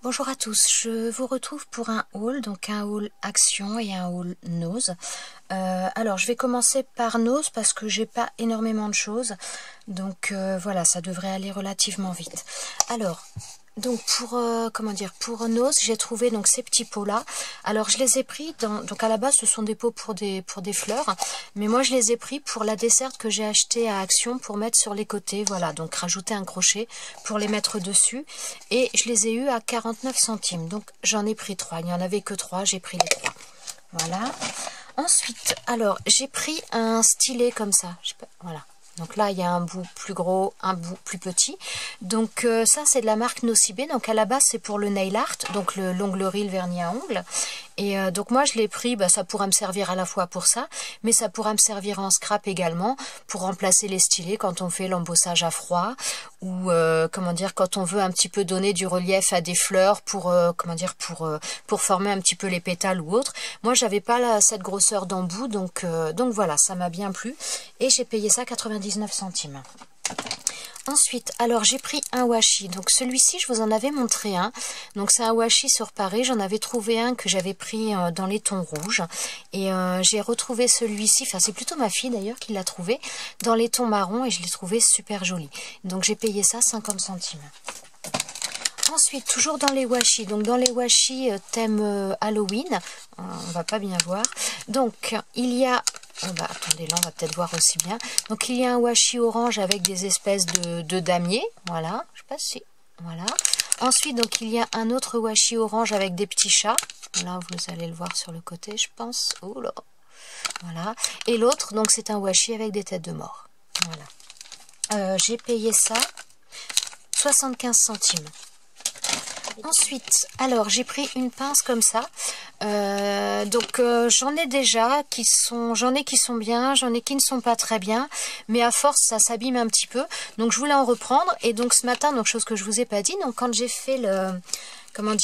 Bonjour à tous, je vous retrouve pour un haul, donc un haul Action et un haul Nose. Alors je vais commencer par Nose parce que j'ai pas énormément de choses, donc voilà, ça devrait aller relativement vite. Alors, donc pour Nose, j'ai trouvé donc ces petits pots là. Alors je les ai pris donc à la base ce sont des pots pour des fleurs, mais moi je les ai pris pour la desserte que j'ai acheté à Action pour mettre sur les côtés. Voilà, donc rajouter un crochet pour les mettre dessus, et je les ai eu à 49 centimes. Donc j'en ai pris 3. Il n'y en avait que 3, j'ai pris les 3. Voilà. Ensuite, alors j'ai pris un stylet comme ça. Je sais pas, voilà. Donc là, il y a un bout plus gros, un bout plus petit. Donc ça, c'est de la marque Nocibé. Donc à la base, c'est pour le nail art, donc l'onglerie, le vernis à ongles. Et donc moi, je l'ai pris, ça pourra me servir à la fois pour ça, mais ça pourra me servir en scrap également, pour remplacer les stylets quand on fait l'embossage à froid, ou quand on veut un petit peu donner du relief à des fleurs, pour former un petit peu les pétales ou autre. Moi, j'avais pas cette grosseur d'embout, donc voilà, ça m'a bien plu, et j'ai payé ça 99 centimes. Ensuite, alors j'ai pris un washi. Donc celui-ci, je vous en avais montré un. Donc c'est un washi sur Paris. J'en avais trouvé un que j'avais pris dans les tons rouges. Et j'ai retrouvé celui-ci, enfin c'est plutôt ma fille d'ailleurs qui l'a trouvé, dans les tons marrons, et je l'ai trouvé super joli. Donc j'ai payé ça 50 centimes. Ensuite, toujours dans les washi, donc dans les washi thème Halloween, on va pas bien voir. Donc il y a, attendez, là on va peut-être voir aussi bien. Donc il y a un washi orange avec des espèces de damiers, voilà, je sais pas si, voilà. Ensuite, donc il y a un autre washi orange avec des petits chats. Là vous allez le voir sur le côté, je pense. Oh là, voilà. Et l'autre, donc c'est un washi avec des têtes de mort. Voilà. J'ai payé ça 75 centimes. Ensuite, alors j'ai pris une pince comme ça. J'en ai déjà j'en ai qui sont bien, j'en ai qui ne sont pas très bien, mais à force ça s'abîme un petit peu. Donc je voulais en reprendre, et donc ce matin, donc chose que je vous ai pas dit, donc quand j'ai fait quand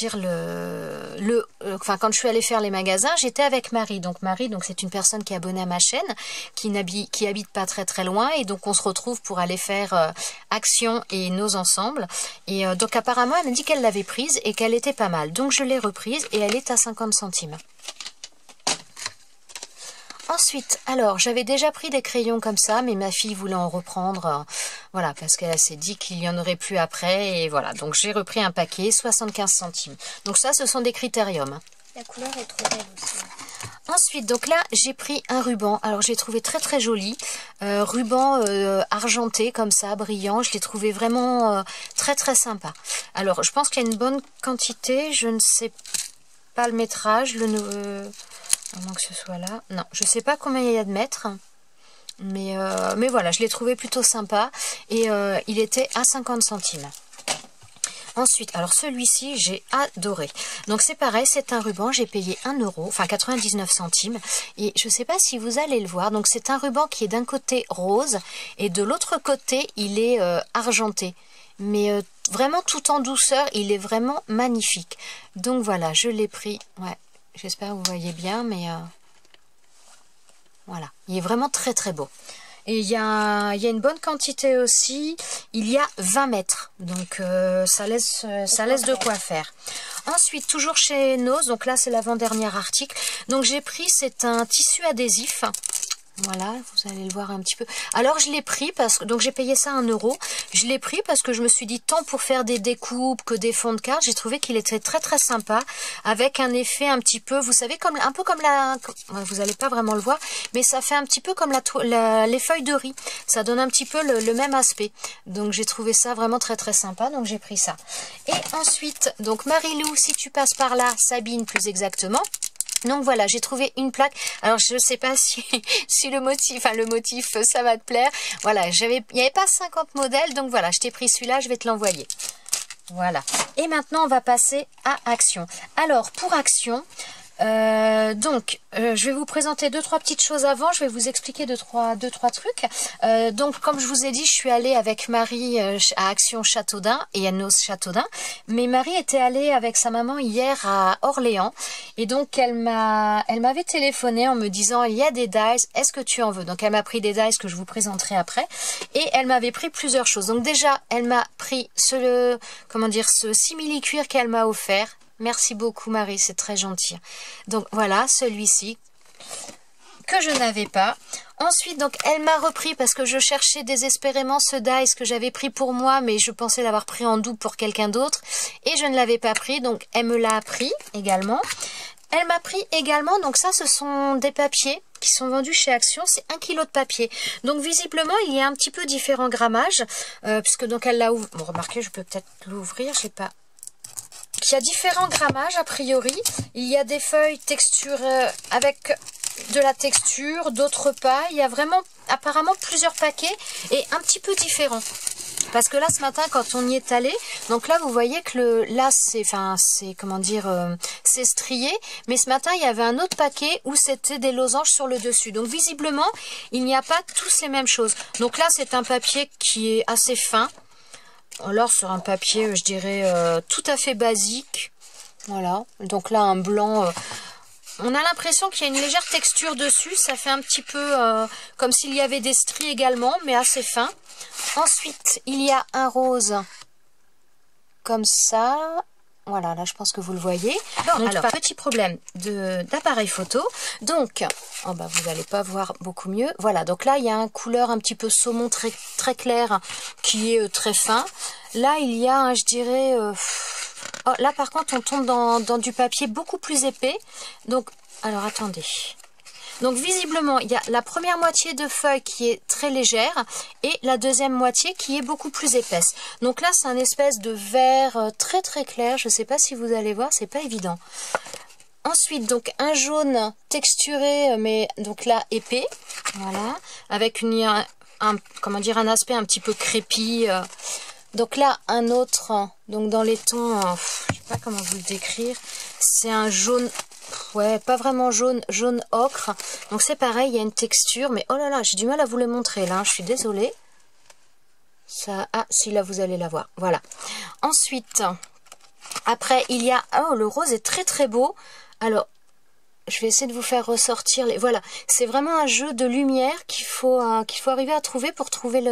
je suis allée faire les magasins, j'étais avec Marie. Donc Marie, donc c'est une personne qui est abonnée à ma chaîne, qui habite pas très très loin, et donc on se retrouve pour aller faire Action et Nose ensemble. Et donc apparemment elle m'a dit qu'elle l'avait prise et qu'elle était pas mal. Donc je l'ai reprise et elle est à 50 centimes. Ensuite, alors, j'avais déjà pris des crayons comme ça, mais ma fille voulait en reprendre, voilà, parce qu'elle s'est dit qu'il n'y en aurait plus après, et voilà. Donc, j'ai repris un paquet, 75 centimes. Donc ça, ce sont des critériums. La couleur est trop belle aussi. Ensuite, donc là, j'ai pris un ruban. Alors, j'ai trouvé très très joli. Ruban argenté, comme ça, brillant. Je l'ai trouvé vraiment très très sympa. Alors, je pense qu'il y a une bonne quantité. Je ne sais pas le métrage, à moins que ce soit là. Non, je sais pas combien il y a de mètres. Mais voilà, je l'ai trouvé plutôt sympa. Et il était à 50 centimes. Ensuite, alors celui-ci, j'ai adoré. Donc c'est pareil, c'est un ruban, j'ai payé 1 €, enfin 99 centimes. Et je sais pas si vous allez le voir. Donc c'est un ruban qui est d'un côté rose, et de l'autre côté, il est argenté. Mais vraiment tout en douceur, il est vraiment magnifique. Donc voilà, je l'ai pris. Ouais. J'espère que vous voyez bien, mais voilà. Il est vraiment très très beau. Et il y a une bonne quantité aussi. Il y a 20 mètres. Donc ça laisse de quoi faire. Ensuite, toujours chez Nose. Donc là, c'est l'avant-dernier article. Donc j'ai pris, c'est un tissu adhésif. Voilà, vous allez le voir un petit peu. Alors je l'ai pris parce que, donc j'ai payé ça 1 €. Je l'ai pris parce que je me suis dit, tant pour faire des découpes que des fonds de cartes, j'ai trouvé qu'il était très très sympa, avec un effet un petit peu, vous savez, un peu comme vous n'allez pas vraiment le voir, mais ça fait un petit peu comme les feuilles de riz. Ça donne un petit peu le même aspect. Donc j'ai trouvé ça vraiment très très sympa, donc j'ai pris ça. Et ensuite, donc Marilou, si tu passes par là, Sabine plus exactement. Donc voilà, j'ai trouvé une plaque. Alors je sais pas si le motif ça va te plaire. Voilà, il n'y avait pas 50 modèles, donc voilà, je t'ai pris celui-là, je vais te l'envoyer. Voilà. Et maintenant on va passer à Action. Alors pour Action, Je vais vous présenter deux trois petites choses avant. Je vais vous expliquer deux trois trucs. Donc, comme je vous ai dit, je suis allée avec Marie à Action Châteaudun et à Noz Châteaudun. Mais Marie était allée avec sa maman hier à Orléans. Et donc, elle m'avait téléphoné en me disant, il y a des dies, est-ce que tu en veux? Donc, elle m'a pris des dies que je vous présenterai après. Et elle m'avait pris plusieurs choses. Donc, déjà, elle m'a pris ce simili-cuir qu'elle m'a offert. Merci beaucoup Marie, c'est très gentil. Donc voilà, celui-ci que je n'avais pas. Ensuite, donc elle m'a repris parce que je cherchais désespérément ce dice que j'avais pris pour moi, mais je pensais l'avoir pris en double pour quelqu'un d'autre et je ne l'avais pas pris, donc elle me l'a pris également. Elle m'a pris également, donc ça ce sont des papiers qui sont vendus chez Action, c'est 1 kg de papier. Donc visiblement il y a un petit peu différents grammages, puisque donc elle l'a ouvert. Bon, remarquez, je peux peut-être l'ouvrir, je sais pas. Il y a différents grammages a priori. Il y a des feuilles texturées avec de la texture, d'autres pas. Il y a vraiment apparemment plusieurs paquets et un petit peu différents. Parce que là ce matin quand on y est allé, donc là vous voyez que c'est strié, mais ce matin il y avait un autre paquet où c'était des losanges sur le dessus. Donc visiblement il n'y a pas tous les mêmes choses. Donc là c'est un papier qui est assez fin. Alors sur un papier, je dirais tout à fait basique. Voilà, donc là un blanc. On a l'impression qu'il y a une légère texture dessus. Ça fait un petit peu comme s'il y avait des stries également, mais assez fin. Ensuite, il y a un rose comme ça. Voilà, là je pense que vous le voyez. Donc, alors, petit problème d'appareil photo. Donc, vous n'allez pas voir beaucoup mieux. Voilà, donc là il y a une couleur un petit peu saumon très, très clair qui est très fin. Là il y a, je dirais... là par contre on tombe dans du papier beaucoup plus épais. Donc, alors attendez... Donc visiblement, il y a la première moitié de feuille qui est très légère et la deuxième moitié qui est beaucoup plus épaisse. Donc là, c'est un espèce de vert très très clair. Je ne sais pas si vous allez voir, c'est pas évident. Ensuite, donc un jaune texturé, mais donc là épais, voilà, avec un aspect un petit peu crépi. Donc là, un autre, donc dans les tons, je sais pas comment vous le décrire, c'est un jaune. Ouais, pas vraiment jaune ocre. Donc c'est pareil, il y a une texture, mais oh là là, j'ai du mal à vous le montrer là, je suis désolée. Ça, si là vous allez la voir, voilà. Ensuite, après il y a, le rose est très très beau. Alors, je vais essayer de vous faire ressortir les... Voilà, c'est vraiment un jeu de lumière qu'il faut arriver à trouver pour trouver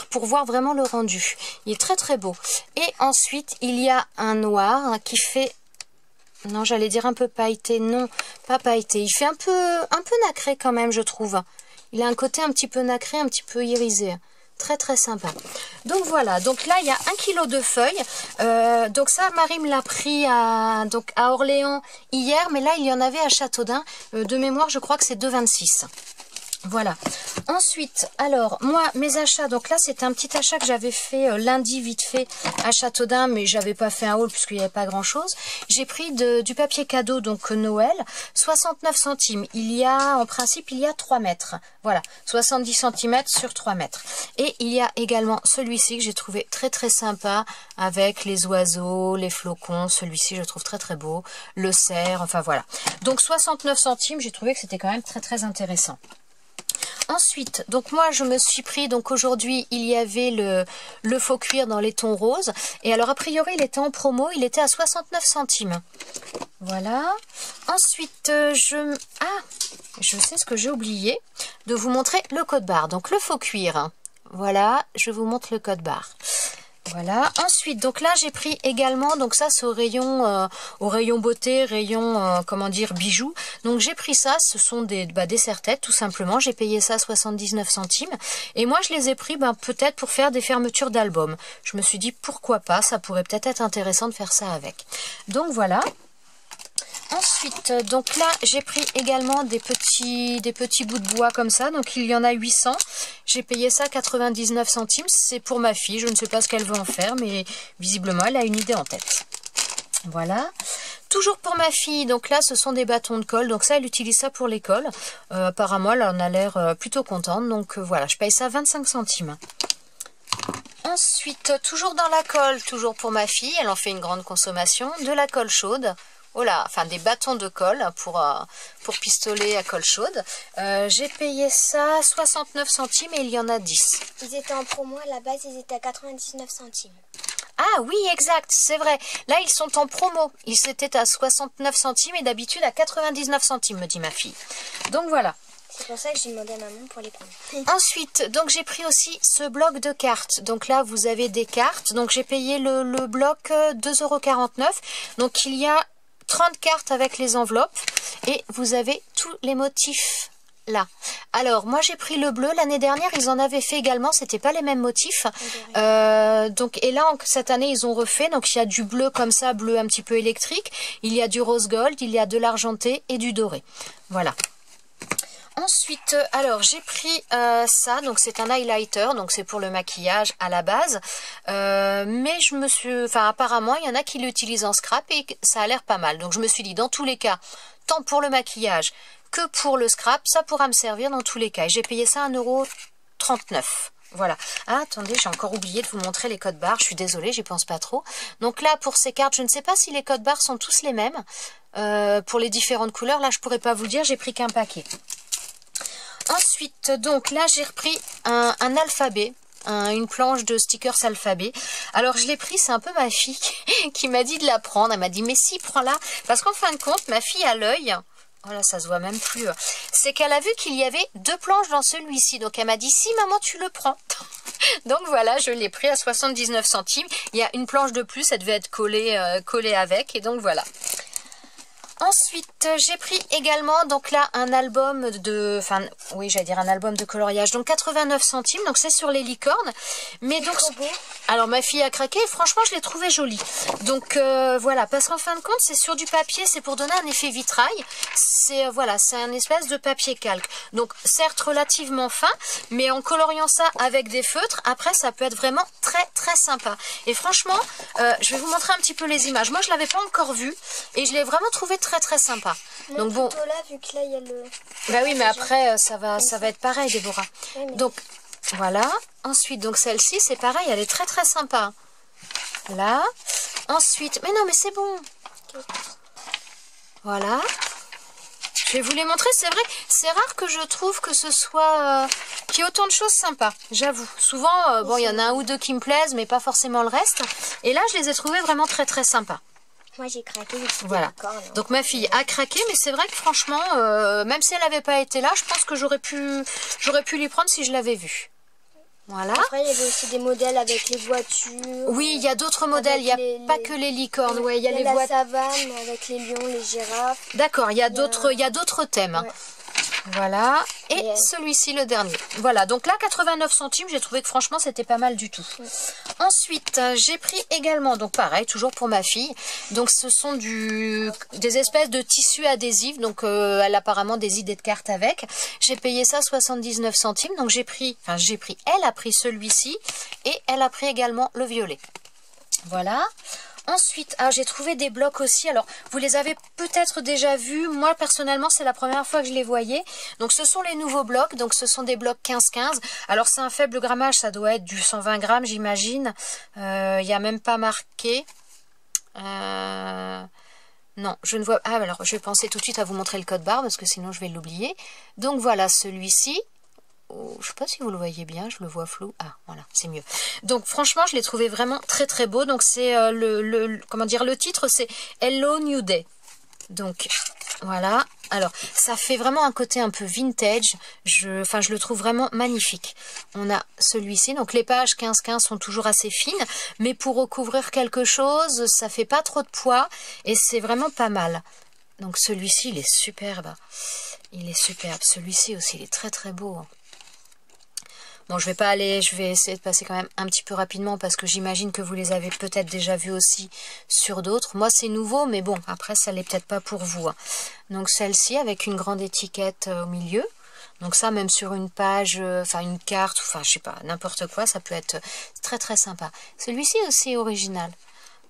pour voir vraiment le rendu. Il est très très beau. Et ensuite, il y a un noir qui fait... Non, j'allais dire un peu pailleté. Non, pas pailleté. Il fait un peu nacré quand même, je trouve. Il a un côté un petit peu nacré, un petit peu irisé. Très très sympa. Donc voilà, donc là il y a 1 kg de feuilles. Donc ça, Marie me l'a pris à Orléans hier, mais là il y en avait à Châteaudun. De mémoire, je crois que c'est 2,26. Voilà. Ensuite, alors, moi, mes achats, donc là, c'est un petit achat que j'avais fait lundi, vite fait, à Châteaudun, mais j'avais pas fait un haul puisqu'il n'y avait pas grand-chose. J'ai pris du papier cadeau, donc Noël, 69 centimes. En principe, il y a 3 mètres. Voilà, 70 cm sur 3 mètres. Et il y a également celui-ci que j'ai trouvé très très sympa, avec les oiseaux, les flocons. Celui-ci, je trouve très très beau. Le cerf, enfin voilà. Donc, 69 centimes, j'ai trouvé que c'était quand même très très intéressant. Ensuite, donc moi je me suis pris, donc aujourd'hui il y avait le faux cuir dans les tons roses. Et alors a priori il était en promo, il était à 69 centimes. Voilà. Ensuite, je sais ce que j'ai oublié, de vous montrer le code barre. Donc le faux cuir. Voilà, je vous montre le code barre. Voilà. Ensuite, donc là j'ai pris également, donc ça c'est au rayon beauté, rayon bijoux. Donc j'ai pris ça, ce sont des serre-têtes tout simplement. J'ai payé ça 79 centimes et moi je les ai pris peut-être pour faire des fermetures d'albums. Je me suis dit pourquoi pas, ça pourrait peut-être être intéressant de faire ça avec. Donc voilà. Ensuite, donc là, j'ai pris également des petits bouts de bois comme ça. Donc, il y en a 800. J'ai payé ça 99 centimes. C'est pour ma fille. Je ne sais pas ce qu'elle veut en faire, mais visiblement, elle a une idée en tête. Voilà. Toujours pour ma fille. Donc là, ce sont des bâtons de colle. Donc ça, elle utilise ça pour l'école. Apparemment, elle en a l'air plutôt contente. Donc voilà, je paye ça 25 centimes. Ensuite, toujours dans la colle, toujours pour ma fille. Elle en fait une grande consommation. De la colle chaude. oh là, enfin des bâtons de colle pour pistolet à colle chaude. J'ai payé ça 69 centimes et il y en a 10. Ils étaient en promo, à la base ils étaient à 99 centimes. Ah oui, exact, c'est vrai. Là, ils sont en promo. Ils étaient à 69 centimes et d'habitude à 99 centimes, me dit ma fille. Donc voilà. C'est pour ça que j'ai demandé à maman pour les prendre. Ensuite, donc j'ai pris aussi ce bloc de cartes. Donc là, vous avez des cartes. Donc j'ai payé le bloc 2,49 €. Donc il y a 30 cartes avec les enveloppes. Et vous avez tous les motifs là. Alors, moi j'ai pris le bleu. L'année dernière, ils en avaient fait également. C'était pas les mêmes motifs. Donc, et là, cette année, ils ont refait. Donc, il y a du bleu comme ça, bleu un petit peu électrique. Il y a du rose gold, il y a de l'argenté et du doré. Voilà. Ensuite, alors j'ai pris ça, donc c'est un highlighter, donc c'est pour le maquillage à la base, mais apparemment il y en a qui l'utilisent en scrap et ça a l'air pas mal, donc je me suis dit dans tous les cas, tant pour le maquillage que pour le scrap, ça pourra me servir dans tous les cas, et j'ai payé ça 1,39 €. Voilà. Ah, attendez, j'ai encore oublié de vous montrer les codes barres. Je suis désolée, j'y pense pas trop. Donc là, pour ces cartes, je ne sais pas si les codes barres sont tous les mêmes. Pour les différentes couleurs, là, je pourrais pas vous dire, j'ai pris qu'un paquet. Ensuite, donc là, j'ai repris un alphabet. Une planche de stickers alphabet. Alors je l'ai pris, c'est un peu ma fille qui m'a dit de la prendre. Elle m'a dit mais si, prends-la. Parce qu'en fin de compte, ma fille a l'œil. Voilà, ça se voit même plus. C'est qu'elle a vu qu'il y avait 2 planches dans celui-ci. Donc elle m'a dit si maman tu le prends. Donc voilà, je l'ai pris à 79 centimes. Il y a une planche de plus, elle devait être collée avec. Et donc voilà. Ensuite, j'ai pris également, donc là, un album de... Enfin, oui, j'allais dire un album de coloriage. Donc, 89 centimes. Donc, c'est sur les licornes. Mais donc... Alors, ma fille a craqué. Et franchement, je l'ai trouvé joli. Donc, voilà. Parce qu'en fin de compte, c'est sur du papier. C'est pour donner un effet vitrail. C'est, voilà, c'est un espèce de papier calque. Donc, certes, relativement fin. Mais en coloriant ça avec des feutres, après, ça peut être vraiment très, très sympa. Et franchement, je vais vous montrer un petit peu les images. Moi, je l'avais pas encore vu. Et je l'ai vraiment trouvé très très sympa. Même donc bon, là, vu que là il y a le... Bah oui, mais après ça va être pareil, Déborah. Oui, mais... Donc voilà. Ensuite, donc celle-ci, c'est pareil, elle est très très sympa. Là. Ensuite, mais non, mais c'est bon. Okay. Voilà. Je vais vous les montrer. C'est vrai, c'est rare que je trouve que ce soit qu'il y ait autant de choses sympas. J'avoue. Souvent, bon, il y en a un ou deux qui me plaisent, mais pas forcément le reste. Et là, je les ai trouvés vraiment très très sympas. Moi j'ai craqué. Voilà. Donc ma fille a craqué, mais c'est vrai que franchement, même si elle n'avait pas été là, je pense que j'aurais pu lui prendre si je l'avais vue. Voilà. Après il y avait aussi des modèles avec les voitures. Oui, il y a d'autres modèles, il n'y a pas que les licornes. Ouais, il y a les la savane avec les lions, les girafes. D'accord, il y a d'autres thèmes. Ouais. Voilà, et celui-ci le dernier. Voilà, donc là 89 centimes, j'ai trouvé que franchement c'était pas mal du tout. Ensuite, j'ai pris également, donc pareil, toujours pour ma fille. Donc ce sont des espèces de tissus adhésifs, donc elle a apparemment des idées de cartes avec. J'ai payé ça 79 centimes, donc elle a pris celui-ci et elle a pris également le violet. Voilà. Ensuite, j'ai trouvé des blocs aussi. Alors, vous les avez peut-être déjà vus. Moi, personnellement, c'est la première fois que je les voyais. Donc, ce sont les nouveaux blocs. Donc, ce sont des blocs 15-15. Alors, c'est un faible grammage. Ça doit être du 120 grammes, j'imagine. Il n'y a même pas marqué. Non, je ne vois... Ah, alors, je vais penser tout de suite à vous montrer le code barre parce que sinon, je vais l'oublier. Donc, voilà, celui-ci. Je ne sais pas si vous le voyez bien, je le vois flou. Ah, voilà, c'est mieux. Donc, franchement, je l'ai trouvé vraiment très, très beau. Donc, c'est le titre, c'est Hello New Day. Donc, voilà. Alors, ça fait vraiment un côté un peu vintage. Je le trouve vraiment magnifique. On a celui-ci. Donc, les pages 15-15 sont toujours assez fines. Mais pour recouvrir quelque chose, ça fait pas trop de poids. Et c'est vraiment pas mal. Donc, celui-ci, il est superbe. Il est superbe. Celui-ci aussi, il est très, très beau. Bon, je vais essayer de passer quand même un petit peu rapidement parce que j'imagine que vous les avez peut-être déjà vus aussi sur d'autres. Moi, c'est nouveau, mais bon, après, ça l'est peut-être pas pour vous. Donc, celle-ci avec une grande étiquette au milieu. Donc ça, même sur une page, une carte, je sais pas, n'importe quoi, ça peut être très très sympa. Celui-ci aussi est original.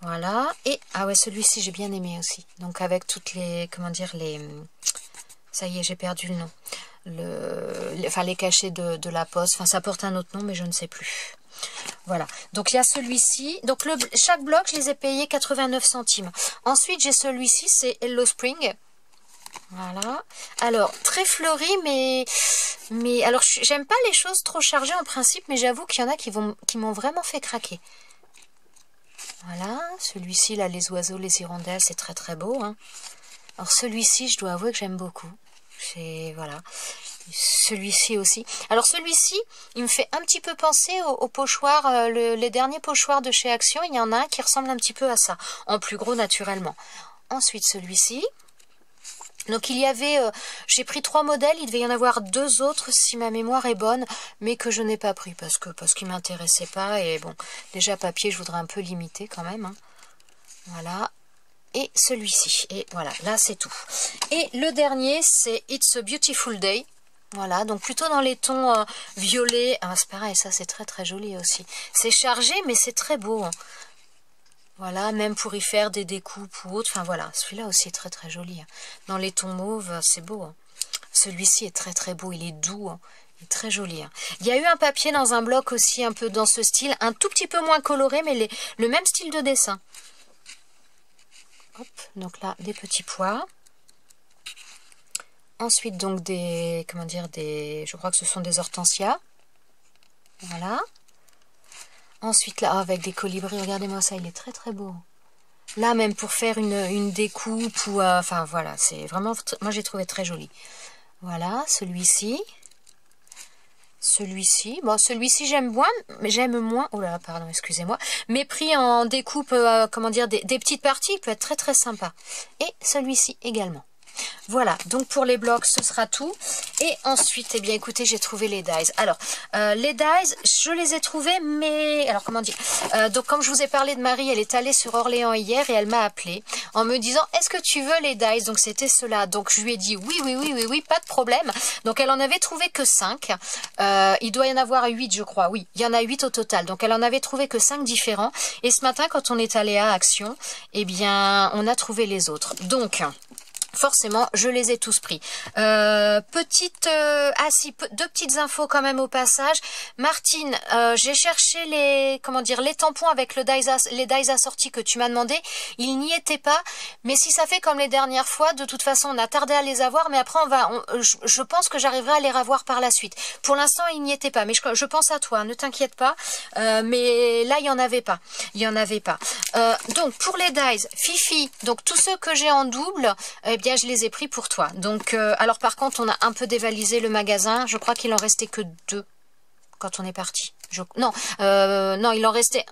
Voilà. Et, ah ouais, celui-ci, j'ai bien aimé aussi. Donc, avec toutes les, ça y est, j'ai perdu le nom. Les cachets de la poste. Ça porte un autre nom, mais je ne sais plus. Voilà, donc il y a celui-ci. Donc chaque bloc, je les ai payés 89 centimes. Ensuite, j'ai celui-ci, c'est Hello Spring. Voilà. Alors, très fleuri, mais alors, j'aime pas les choses trop chargées en principe, mais j'avoue qu'il y en a qui m'ont vraiment fait craquer. Voilà, celui-ci, là, les oiseaux, les hirondelles, c'est très très beau. Hein. Alors, celui-ci, je dois avouer que j'aime beaucoup. Voilà. Celui-ci aussi. Alors celui-ci, il me fait un petit peu penser au pochoir, les derniers pochoirs de chez Action. Il y en a un qui ressemble un petit peu à ça, en plus gros naturellement. Ensuite celui-ci. Donc il y avait, j'ai pris 3 modèles, il devait y en avoir 2 autres si ma mémoire est bonne, mais que je n'ai pas pris parce qu'ils ne m'intéressaient pas. Et bon, déjà papier, je voudrais un peu limiter quand même. Hein. Voilà. Et celui-ci. Et voilà, là c'est tout. Et le dernier, c'est It's a Beautiful Day. Voilà, donc plutôt dans les tons violets. Ah, c'est pareil, ça c'est très très joli aussi. C'est chargé, mais c'est très beau. Hein. Voilà, même pour y faire des découpes ou autre. Enfin voilà, celui-là aussi est très très joli. Hein. Dans les tons mauves, c'est beau. Hein. Celui-ci est très très beau, il est doux. Hein. Il est très joli. Hein. Il y a eu un papier dans un bloc aussi un peu dans ce style. Un tout petit peu moins coloré, mais le même style de dessin. Hop, donc là, des petits pois. Ensuite, donc je crois que ce sont des hortensias. Voilà. Ensuite, là, avec des colibris, regardez-moi ça, il est très très beau. Là, même pour faire une découpe ou... enfin, voilà, c'est vraiment... Moi, j'ai trouvé très joli. Voilà, celui-ci. Celui-ci. Bon, celui-ci, j'aime moins... Oh là, pardon, excusez-moi. Mais pris en découpe, des petites parties, il peut être très très sympa. Et celui-ci également. Voilà, donc pour les blocs, ce sera tout. Et ensuite, eh bien, écoutez, j'ai trouvé les dies. Alors, les dies, je les ai trouvés, mais... Alors, comment dire donc, comme je vous ai parlé de Marie, elle est allée sur Orléans hier et elle m'a appelé en me disant, est-ce que tu veux les dies? Donc, c'était cela. Donc, je lui ai dit, oui, pas de problème. Donc, elle en avait trouvé que 5. Il doit y en avoir 8, je crois. Oui, il y en a 8 au total. Donc, elle en avait trouvé que 5 différents. Et ce matin, quand on est allé à Action, eh bien, on a trouvé les autres. Donc... Forcément, je les ai tous pris. Deux petites infos quand même au passage. Martine, j'ai cherché les tampons avec les dies assortis que tu m'as demandé. Ils n'y étaient pas. Mais si ça fait comme les dernières fois, de toute façon, on a tardé à les avoir. Mais après, je pense que j'arriverai à les revoir par la suite. Pour l'instant, ils n'y étaient pas. Mais je pense à toi, ne t'inquiète pas. Mais là, il n'y en avait pas. Donc, pour les dies, Fifi, donc tous ceux que j'ai en double, bien, je les ai pris pour toi. Donc, alors par contre, on a un peu dévalisé le magasin. Je crois qu'il en restait que 2 quand on est parti. Non, il en restait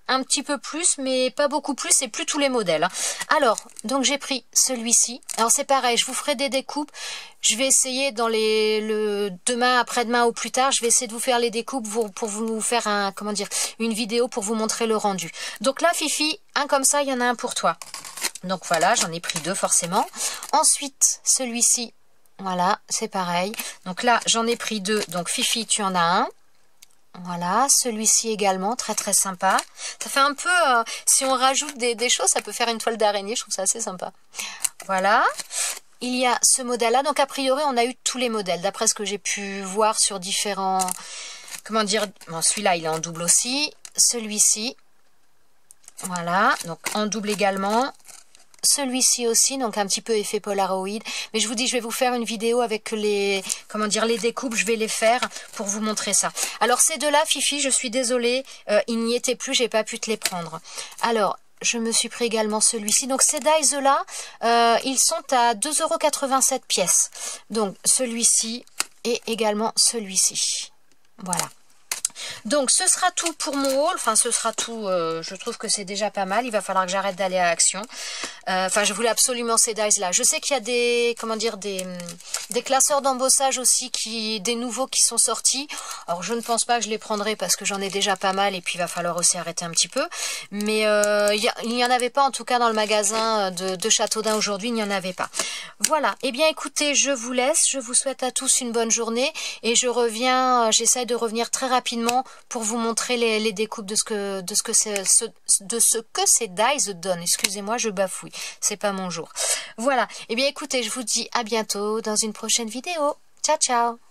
un petit peu plus, mais pas beaucoup plus. C'est plus tous les modèles. Hein. Alors, donc j'ai pris celui-ci. Alors c'est pareil, je vous ferai des découpes. Je vais essayer dans demain, après-demain ou plus tard, je vais essayer de vous faire les découpes pour vous faire une vidéo pour vous montrer le rendu. Donc là, Fifi, un comme ça, il y en a un pour toi. Donc voilà, j'en ai pris 2 forcément. Ensuite, celui-ci, voilà, c'est pareil. Donc là, j'en ai pris 2. Donc Fifi, tu en as un. Voilà, celui-ci également, très très sympa. Ça fait un peu, si on rajoute des choses, ça peut faire une toile d'araignée, je trouve ça assez sympa. Voilà, il y a ce modèle-là. Donc a priori, on a eu tous les modèles, d'après ce que j'ai pu voir sur différents... Bon, celui-là, il est en double aussi. Celui-ci, voilà, donc en double également. Celui-ci aussi, donc un petit peu effet Polaroid. Mais je vous dis, je vais vous faire une vidéo avec les découpes. Je vais les faire pour vous montrer ça. Alors, ces deux-là, Fifi, je suis désolée. Ils n'y étaient plus, j'ai pas pu te les prendre. Alors, je me suis pris également celui-ci. Donc, ces dies-là, ils sont à 2,87 € pièce. Donc, celui-ci et également celui-ci. Voilà. Donc, ce sera tout pour mon haul. Enfin, ce sera tout. Je trouve que c'est déjà pas mal. Il va falloir que j'arrête d'aller à Action. Enfin, je voulais absolument ces dies-là. Je sais qu'il y a des classeurs d'embossage aussi, des nouveaux qui sont sortis. Alors, je ne pense pas que je les prendrai parce que j'en ai déjà pas mal. Et puis, il va falloir aussi arrêter un petit peu. Mais il n'y en avait pas, en tout cas, dans le magasin de Châteaudun aujourd'hui. Il n'y en avait pas. Voilà. Eh bien, écoutez, je vous laisse. Je vous souhaite à tous une bonne journée. Et je reviens, j'essaie de revenir très rapidement pour vous montrer les découpes de ce que ces dies donnent. Excusez-moi, je bafouille. C'est pas mon jour. Voilà. Eh bien, écoutez, je vous dis à bientôt dans une prochaine vidéo. Ciao, ciao!